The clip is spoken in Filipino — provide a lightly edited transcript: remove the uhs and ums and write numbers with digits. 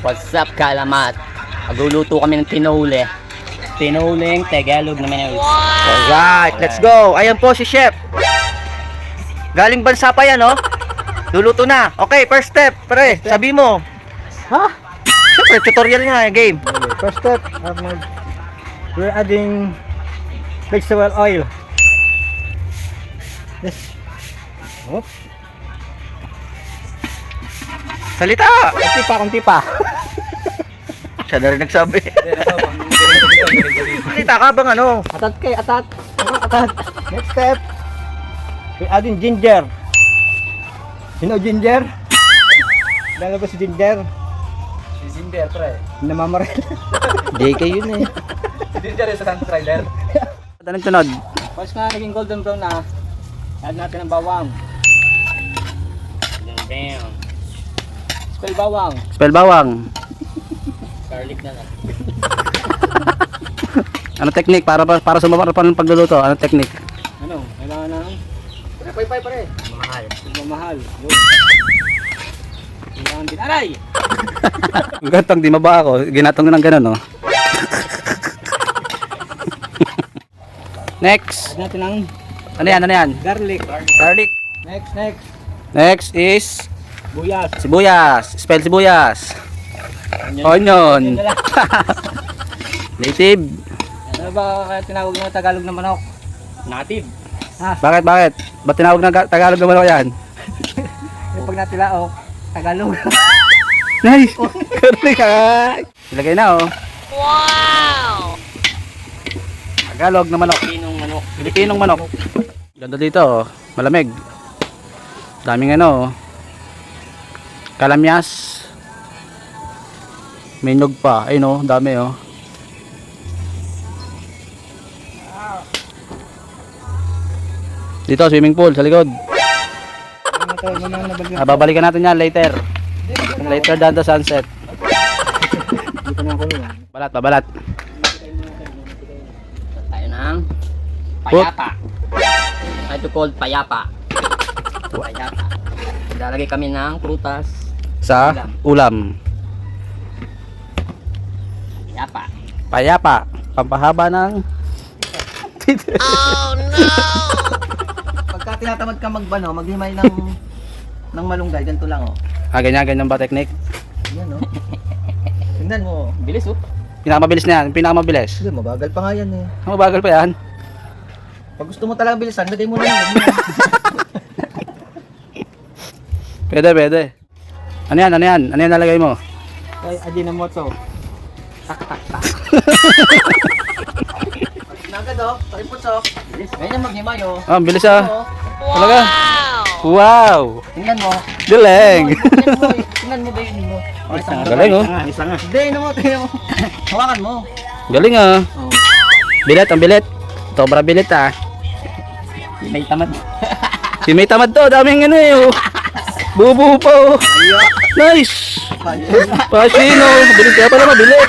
What's up, Kalamat? Magluluto kami ng tinuli. Tinuling Tagalog na menus. Alright, let's go. Ayan po si Chef. Galing bansa pa yan, oh. Luluto na. Okay, first step, pre. Sabi mo. Ha? Siyempre, tutorial nga, game. First step, we're adding vegetable oil. Yes. Oh, Salita. konti pa. Siya na rin nagsabi. Salita ka bang ano? Atat. Next step, we're adding ginger. You know ginger? Dala ba si ginger? Si Cinder, pre. Namamaril. JK yun eh. Si Cinder yung sa Santos Rider. Anong tunod? Once nga naging golden brown na, add natin ang bawang. Damn. Spell bawang. Spell bawang. Garlic na lang. Ano technique para sumama pa ng pagluluto? Ano technique? Ano? Kailangan ng pay pare. Mahal. Mamahal. Yun. Kailangan din. Aray! Gantong di maba ako. Ginatong ng ganun, oh. Next. Add natin ang Ano yan? garlic. Garlic. Next. Next is Buyas. sibuyas. Spell sibuyas. Onion. Native. Ano ba kaya tinawag ng Tagalog na manok? Native. Bakit? Ba't tinawag ng Tagalog naman ako yan? Yung pag natilaok, Tagalog. Nice! Garlic ha! Ilagay na, oh. Wow! Tagalog na manok. Pinong manok. Pilipinong manok. Ganda dito, oh. Malamig. Daming ano, oh. Kalamyas. May nyug pa. Ayun, oh. Dami, oh. Dito, swimming pool sa likod. Babalikan natin yan later. Later than the sunset. Balat. Tayo ng payapa. Ito called payapa. Payapa. Lalagay kami ng prutas. Sa ulam. Payapa. Payapa. Pampahaba ng... Pagka tinatamad ka magbano, maghimay ng malunggay, ganito lang, oh. Ganyan ba technique? Yan, oh. Tingnan mo. Bilis, oh. Pinakamabilis na yan. Pinakamabilis. Sige, mabagal pa nga yan, eh. Mabagal pa yan. Pag gusto mo talagang bilisan, lagay mo na yan. Pwede. Ano yan? Ano yan nalagay mo? Ay, Ajinomoto. Nagad, oh. Pakipot, oh. Ganyan maghimay, oh. Ah, ang bilis ah. Oh. Talaga? Wow! Tingnan mo. Galing! Tingnan mo ba yun mo? Galing, oh. Isa nga. Hindi, tingnan mo. Hawakan mo. Galing ah. Oh. Bilet, ang bilet. Sobra bilet ah. May tamad. Si may tamad to. Daming ano eh. Oh. Bubuo pa oh. Nice! Pasino. Bilit kaya pala mabilit.